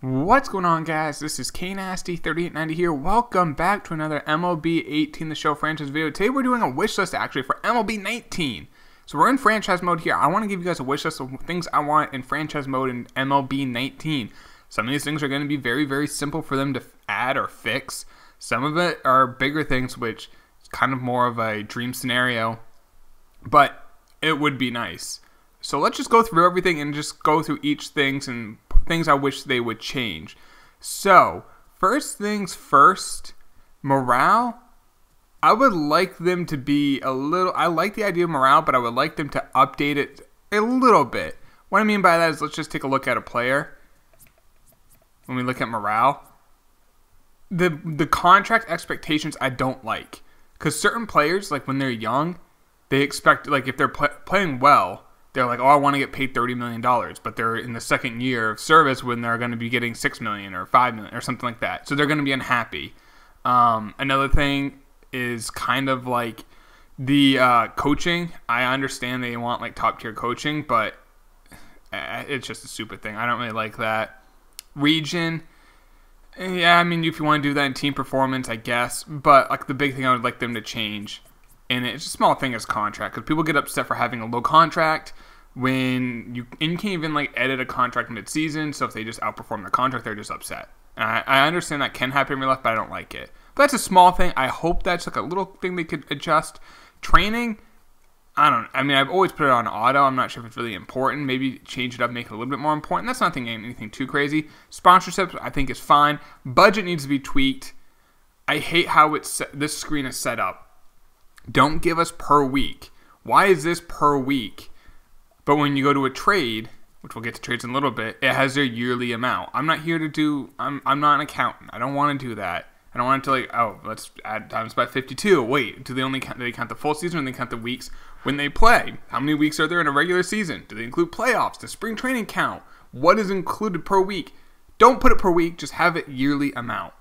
What's going on, guys? This is KNasty3890 here. Welcome back to another MLB 18 The Show franchise video. Today we're doing a wish list actually for MLB 19. So we're in franchise mode here. I want to give you guys a wish list of things I want in franchise mode in MLB 19. Some of these things are going to be very, very simple for them to add or fix. Some of it are bigger things, which is kind of more of a dream scenario, but it would be nice. So let's just go through everything and just go through each things and things I wish they would change. So, first things first, morale. I would like them to be a little, I like the idea of morale, but I would like them to update it a little bit. What I mean by that is, let's just take a look at a player. When we look at morale, the contract expectations I don't like. Because certain players, like when they're young, they expect, like if they're playing well, they're like, oh, I want to get paid $30 million, but they're in the second year of service when they're going to be getting $6 million or $5 million or something like that. So they're going to be unhappy. Another thing is kind of like the coaching. I understand they want like top tier coaching, but it's just a stupid thing. I don't really like that. Region. Yeah, I mean, if you want to do that in team performance, I guess. But like the big thing I would like them to change, and it's a small thing, as contract, because people get upset for having a low contract when you can't even like edit a contract mid-season. So if they just outperform the contract, they're just upset. And I understand that can happen in real life, but I don't like it. But that's a small thing. I hope that's like a little thing they could adjust. Training, I mean, I've always put it on auto. I'm not sure if it's really important. Maybe change it up, make it a little bit more important. That's not anything too crazy. Sponsorships, I think, is fine. Budget needs to be tweaked. I hate how this screen is set up. Don't give us per week. Why is this per week? But when you go to a trade, which we'll get to trades in a little bit, it has their yearly amount. I'm not here to do, I'm not an accountant. I don't want to do that. I don't want it to like, oh, let's add times by 52. Wait, do they count the full season or do they count the weeks when they play? How many weeks are there in a regular season? Do they include playoffs? Does spring training count? What is included per week? Don't put it per week. Just have it yearly amount.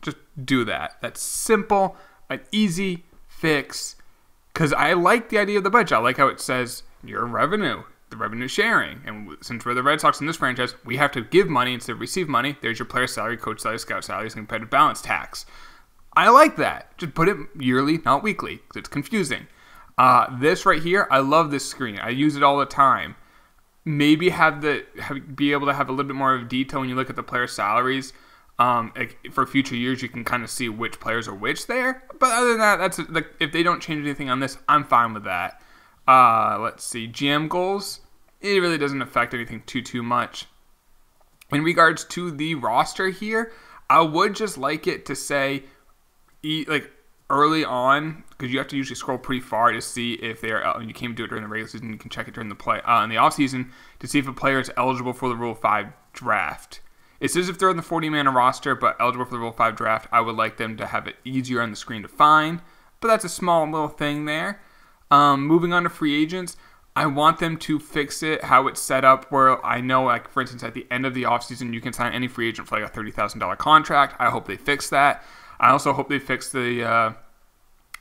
Just do that. That's simple, an easy fix, because I like the idea of the budget. I like how it says your revenue, the revenue sharing, and since we're the Red Sox in this franchise, we have to give money instead of receive money. There's your player salary, coach salary, scout salaries, and competitive balance tax. I like that. Just put it yearly, not weekly, because it's confusing. This right here, I love this screen. I use it all the time. Maybe be able to have a little bit more of detail when you look at the player salaries. For future years, you can kind of see which players are which there. But other than that, that's like, if they don't change anything on this, I'm fine with that. Let's see, GM goals. It really doesn't affect anything too much. In regards to the roster here, I would just like it to say, like early on, because you have to usually scroll pretty far to see if they're. You can't do it during the regular season. You can check it during the in the off season to see if a player is eligible for the Rule 5 draft. It says if they're on the 40-man roster, but eligible for the Rule 5 draft, I would like them to have it easier on the screen to find. But that's a small little thing there. Moving on to free agents, I want them to fix it, how it's set up, where I know, like, for instance, at the end of the offseason, you can sign any free agent for like a $30,000 contract. I hope they fix that. I also hope they fix the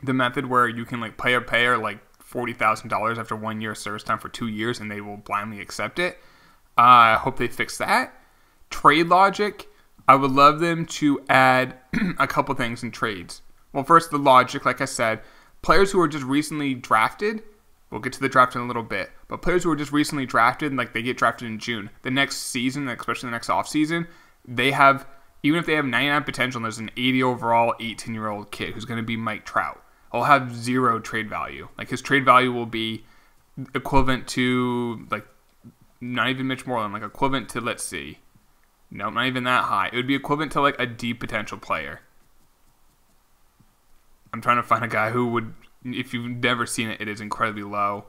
method where you can like pay a payer like $40,000 after 1 year of service time for 2 years, and they will blindly accept it. I hope they fix that. Trade logic, I would love them to add a couple things in trades. Well, first, the logic, like I said, players who are just recently drafted, we'll get to the draft in a little bit, but players who are just recently drafted, like they get drafted in June, the next season, especially the next offseason, they have, even if they have 99 potential and there's an 80 overall 18-year-old kid who's going to be Mike Trout, he'll have zero trade value. Like his trade value will be equivalent to, like, not even Mitch Moreland, like equivalent to, let's see, no, not even that high. It would be equivalent to like a deep potential player. I'm trying to find a guy who would, if you've never seen it, it is incredibly low.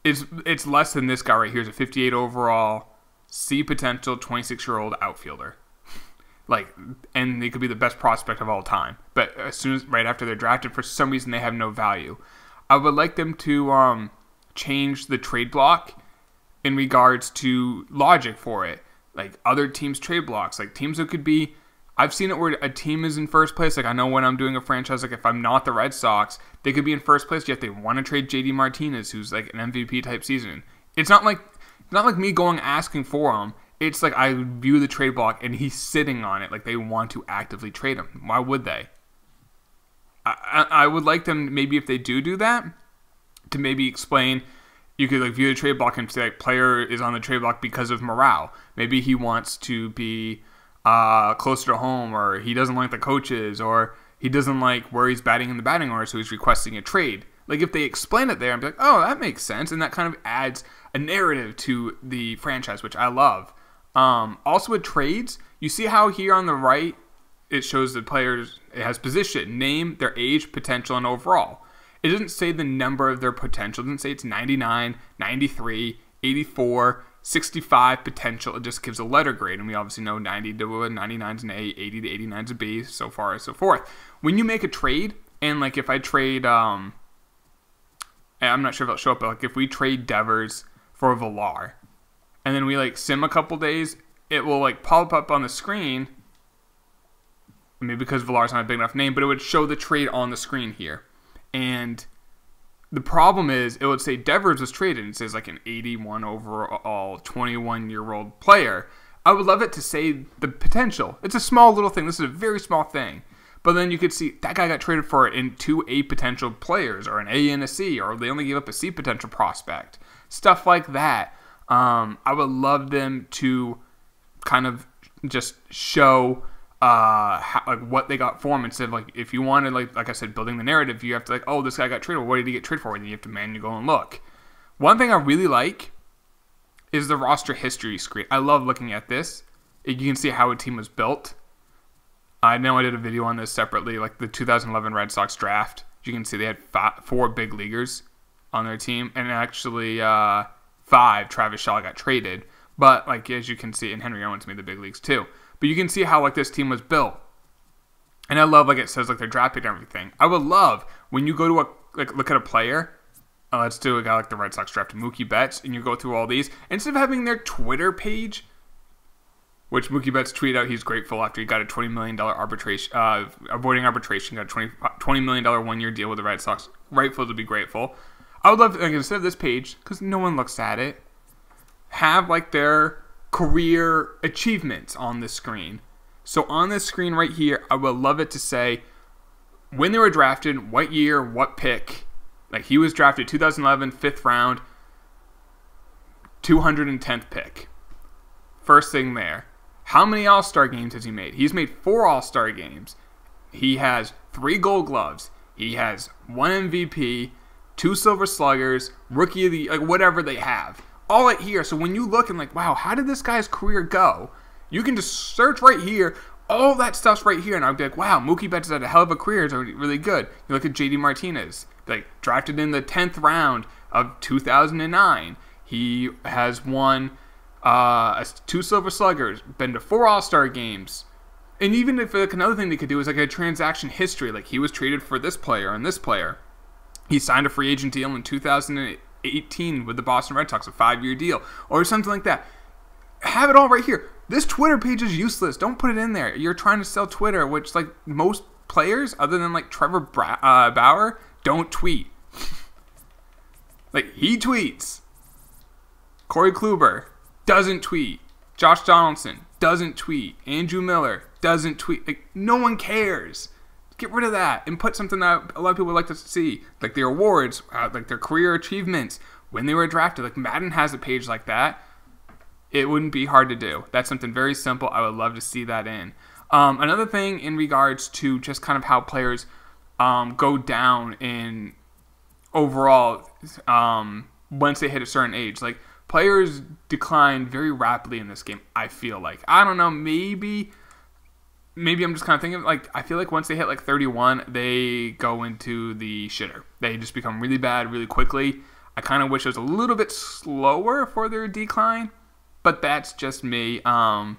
It's less than this guy right here. He's a 58 overall, C potential, 26-year-old outfielder. Like, and they could be the best prospect of all time. But as soon as, right after they're drafted, for some reason they have no value. I would like them to change the trade block in regards to logic for it. Like other teams' trade blocks. Like teams that could be, I've seen it where a team is in first place. Like I know when I'm doing a franchise, like if I'm not the Red Sox, they could be in first place, yet they want to trade JD Martinez, who's like an MVP type season. It's not like me going asking for him. it's like I view the trade block and he's sitting on it like they want to actively trade him. Why would they? I would like them, maybe if they do that, to maybe explain. You could like view the trade block and say like player is on the trade block because of morale. Maybe he wants to be closer to home, or he doesn't like the coaches, or he doesn't like where he's batting in the batting order, so he's requesting a trade. Like if they explain it there, I'm like, oh, that makes sense, and that kind of adds a narrative to the franchise, which I love. Also with trades, you see how here on the right it shows the players, it has position, name, their age, potential, and overall. It doesn't say the number of their potential. It doesn't say it's 99, 93, 84, 65 potential. It just gives a letter grade, and we obviously know 90 to a 99 is an A, 80 to 89 is a B, so far and so forth. When you make a trade, and like if I trade, I'm not sure if it'll show up, but like if we trade Devers for Villar, and then we like sim a couple days, it will like pop up on the screen. Maybe because Villar's not a big enough name, but it would show the trade on the screen here. And the problem is, it would say Devers was traded, and it says like an 81 overall, 21-year-old player. I would love it to say the potential. It's a small little thing. This is a very small thing. But then you could see that guy got traded for it in 2 A potential players, or an A and a C, or they only gave up a C potential prospect. Stuff like that. I would love them to kind of just show how, like what they got for him, instead of like if you wanted like I said, building the narrative, you have to like, oh, this guy got traded. What did he get traded for? And you have to manually go and look. One thing I really like is the roster history screen. I love looking at this. You can see how a team was built. I know I did a video on this separately, like the 2011 Red Sox draft. You can see they had 4 big leaguers on their team, and actually 5, Travis Shaw got traded. But like as you can see, and Henry Owens made the big leagues too. But you can see how like this team was built. And I love like it says like their draft pick and everything. I would love when you go to look at a player. Let's do a guy like the Red Sox drafted Mookie Betts, and you go through all these, instead of having their Twitter page, which Mookie Betts tweeted out he's grateful after he got a $20 million arbitration, avoiding arbitration, got a $20 million 1-year deal with the Red Sox. Rightful to be grateful. I would love, like, instead of this page, because no one looks at it, have like their career achievements on the screen. So on this screen right here, I would love it to say when they were drafted, what year, what pick. Like he was drafted 2011, 5th round, 210th pick. First thing there. How many All-Star games has he made? He's made 4 All-Star games. He has 3 Gold Gloves. He has 1 MVP, 2 Silver Sluggers, Rookie of the, like whatever they have. All right here. So when you look and like, wow, how did this guy's career go? You can just search right here. All that stuff's right here. And I'll be like, wow, Mookie Betts has had a hell of a career. It's really good. You look at JD Martinez, like drafted in the 10th round of 2009. He has won 2 Silver Sluggers, been to 4 All-Star games. And even if like another thing they could do is like a transaction history. Like he was traded for this player and this player. He signed a free agent deal in 2018 with the Boston Red Sox, a 5-year deal, or something like that. Have it all right here. This Twitter page is useless. Don't put it in there. You're trying to sell Twitter, which like most players, other than like Trevor Bauer, don't tweet. Like he tweets. Corey Kluber doesn't tweet. Josh Donaldson doesn't tweet. Andrew Miller doesn't tweet. Like no one cares. Get rid of that and put something that a lot of people would like to see, like their awards, like their career achievements, when they were drafted. Like Madden has a page like that. It wouldn't be hard to do. That's something very simple. I would love to see that in. Another thing in regards to just kind of how players go down in overall once they hit a certain age. Like players decline very rapidly in this game, I feel like. I don't know, maybe I'm just kind of thinking, like, I feel like once they hit like 31, they go into the shitter. They just become really bad really quickly. I kind of wish it was a little bit slower for their decline, but that's just me kind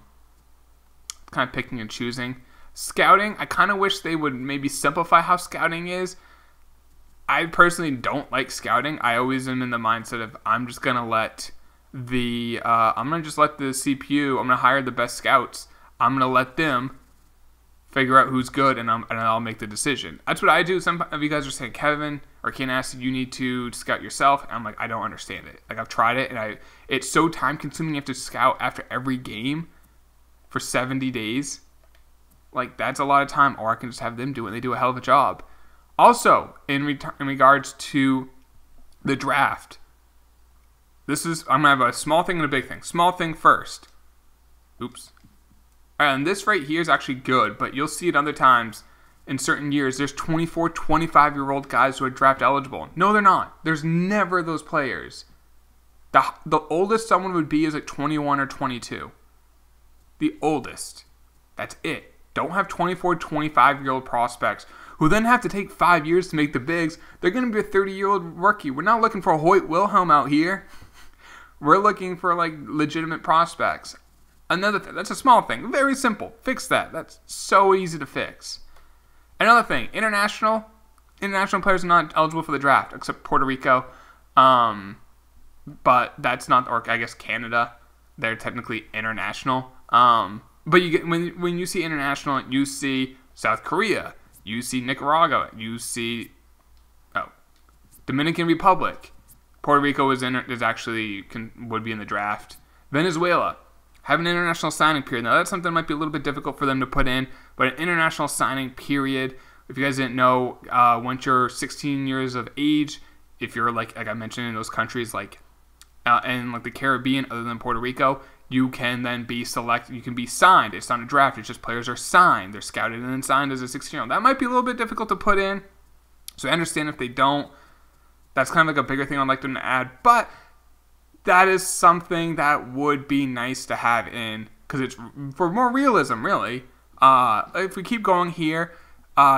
of picking and choosing. Scouting, I kind of wish they would maybe simplify how scouting is. I personally don't like scouting. I always am in the mindset of I'm just going to let the CPU, I'm going to hire the best scouts. I'm going to let them figure out who's good, and I'll make the decision. That's what I do. Some of you guys are saying, Kevin, or Kane Nasty, you need to scout yourself. And I'm like, I don't understand it. Like, I've tried it, and it's so time consuming. You have to scout after every game for 70 days. Like, that's a lot of time, or I can just have them do it. They do a hell of a job. Also, in regards to the draft, I'm going to have a small thing and a big thing. Small thing first. Oops. And this right here is actually good, but you'll see it other times in certain years. There's 24, 25-year-old guys who are draft eligible. No, they're not. There's never those players. The oldest someone would be is like 21 or 22. The oldest. That's it. Don't have 24, 25-year-old prospects who then have to take 5 years to make the bigs. They're going to be a 30-year-old rookie. We're not looking for a Hoyt Wilhelm out here. We're looking for like legitimate prospects. Another thing, that's a small thing, very simple. Fix that. That's so easy to fix. Another thing, international players are not eligible for the draft except Puerto Rico, but that's not, or I guess Canada. They're technically international. But you get when you see international, you see South Korea, you see Nicaragua, you see Dominican Republic. Puerto Rico would be in the draft. Venezuela. Have an international signing period. Now, that's something that might be a little bit difficult for them to put in, but an international signing period, if you guys didn't know, once you're 16 years of age, if you're like I mentioned in those countries like in like the Caribbean, other than Puerto Rico, you can then be selected. You can be signed. It's not a draft. It's just players are signed. They're scouted and then signed as a 16-year-old. That might be a little bit difficult to put in, so I understand if they don't. That's kind of like a bigger thing I'd like them to add, but that is something that would be nice to have in, because it's for more realism, really. If we keep going here,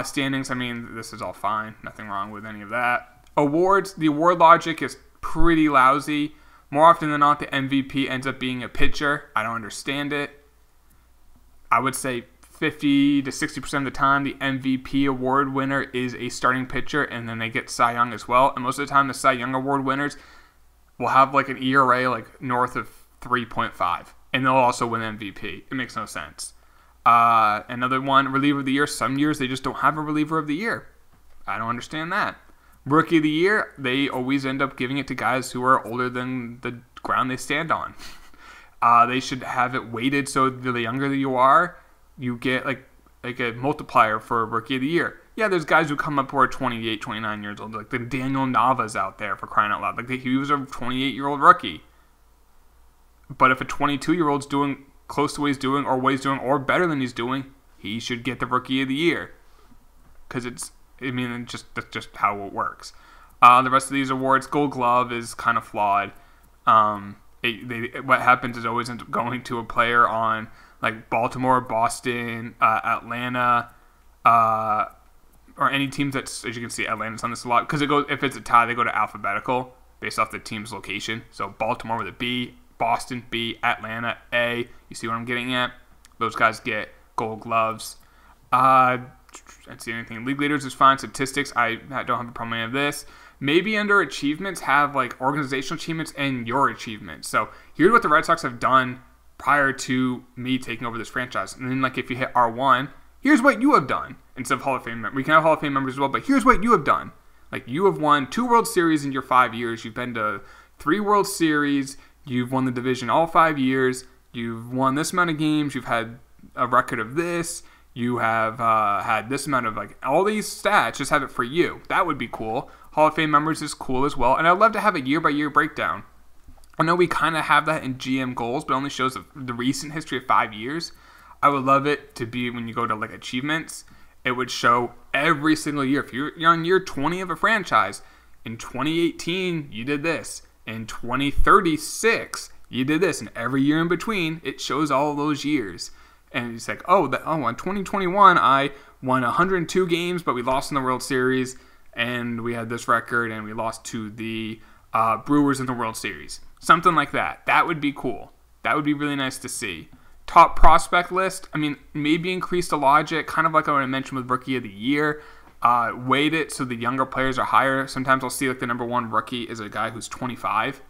standings, I mean, this is all fine. Nothing wrong with any of that. Awards, the award logic is pretty lousy. More often than not, the MVP ends up being a pitcher. I don't understand it. I would say 50 to 60% of the time, the MVP award winner is a starting pitcher, and then they get Cy Young as well. And most of the time, the Cy Young award winners will have like an ERA like north of 3.5, and they'll also win MVP. It makes no sense. Another one, reliever of the year. Some years they just don't have a reliever of the year. I don't understand that. Rookie of the year, they always end up giving it to guys who are older than the ground they stand on. They should have it weighted so the younger that you are, you get like a multiplier for Rookie of the Year. Yeah, there's guys who come up who are 28, 29 years old, like the Daniel Navas out there, for crying out loud. Like he was a 28-year-old rookie. But if a 22-year-old's doing close to what he's doing, or better than he's doing, he should get the Rookie of the Year. Because that's just how it works. The rest of these awards, Gold Glove is kind of flawed. What happens is always ends up going to a player on like Baltimore, Boston, Atlanta, or any teams that's, as you can see, Atlanta's on this a lot, because if it's a tie, they go to alphabetical based off the team's location. So Baltimore with a B, Boston B, Atlanta A. You see what I'm getting at? Those guys get Gold Gloves. I don't see anything. League leaders is fine. Statistics, I don't have a problem with any of this. Maybe under achievements, have like organizational achievements and your achievements. So here's what the Red Sox have done prior to me taking over this franchise. And then like if you hit R1, here's what you have done. Instead of Hall of Fame members. We can have Hall of Fame members as well, but here's what you have done. Like you have won 2 World Series in your 5 years. You've been to 3 World Series. You've won the division all 5 years. You've won this amount of games. You've had a record of this. You have had this amount of, like, all these stats. Just have it for you. That would be cool. Hall of Fame members is cool as well. And I'd love to have a year-by-year breakdown. I know we kind of have that in GM goals, but it only shows the recent history of 5 years. I would love it to be when you go to, like, achievements. It would show every single year. If you're on year 20 of a franchise, in 2018, you did this. In 2036, you did this. And every year in between, it shows all those years. And it's like, in 2021, I won 102 games, but we lost in the World Series. And we had this record, and we lost to the Brewers in the World Series. Something like that. That would be cool. That would be really nice to see. Top prospect list, I mean, maybe increase the logic, kind of like I mentioned with Rookie of the Year. Weight it so the younger players are higher. Sometimes I'll see like the number 1 rookie is a guy who's 25.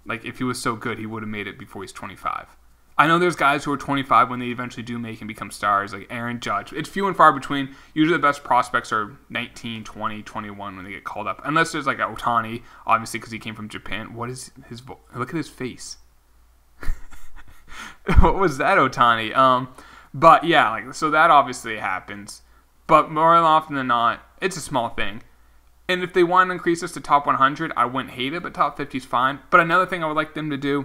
Like if he was so good, he would have made it before he's 25. I know there's guys who are 25 when they eventually do make and become stars, like Aaron Judge. It's few and far between. Usually the best prospects are 19, 20, 21 when they get called up. Unless there's like Ohtani, obviously because he came from Japan. What is his look at his face. What was that, Ohtani? But yeah, like so that obviously happens. But more often than not, it's a small thing. And if they want to increase this to top 100, I wouldn't hate it, but top 50 is fine. But another thing I would like them to do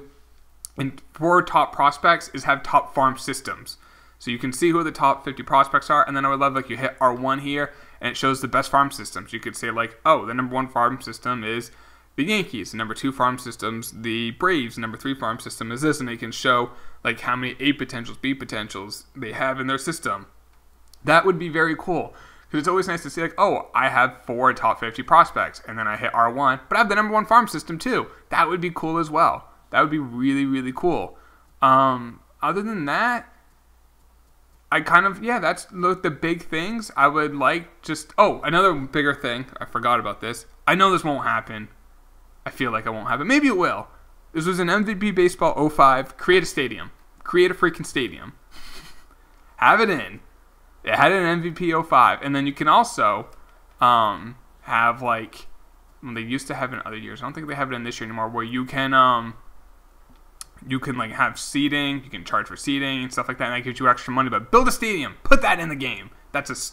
and for top prospects is have top farm systems. So you can see who the top 50 prospects are, and then I would love like you hit R1 here, and it shows the best farm systems. You could say like, oh, the number 1 farm system is the Yankees, the number 2 farm systems, the Braves, the number 3 farm system is this, and they can show like how many A potentials, B potentials they have in their system. That would be very cool. Because it's always nice to see like, oh, I have 4 top 50 prospects, and then I hit R1, but I have the number 1 farm system too. That would be cool as well. That would be really, really cool. Other than that, I kind of, yeah, that's the big things. I would like just, oh, another bigger thing. I forgot about this. I know this won't happen. I feel like it won't happen. Maybe it will. This was an MVP Baseball 05. Create a stadium. Create a freaking stadium. Have it in. It had an MVP 05. And then you can also have like, well, they used to have it in other years. I don't think they have it in this year anymore, where you can like have seating, you can charge for seating and stuff like that, and that gives you extra money. But build a stadium, put that in the game. That's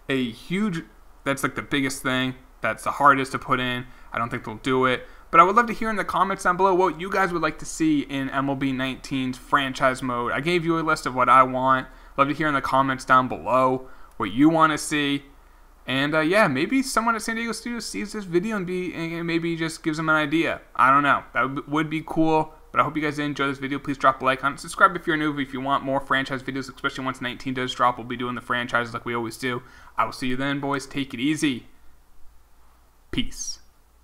a huge, that's like the biggest thing. That's the hardest to put in. I don't think they'll do it. But I would love to hear in the comments down below what you guys would like to see in MLB 19's franchise mode. I gave you a list of what I want. Love to hear in the comments down below what you want to see. And yeah, maybe someone at San Diego Studios sees this video and maybe just gives them an idea. I don't know. That would be cool. But I hope you guys did enjoy this video. Please drop a like on it. Subscribe if you're new. If you want more franchise videos, especially once 19 does drop, we'll be doing the franchises like we always do. I will see you then, boys. Take it easy. Peace.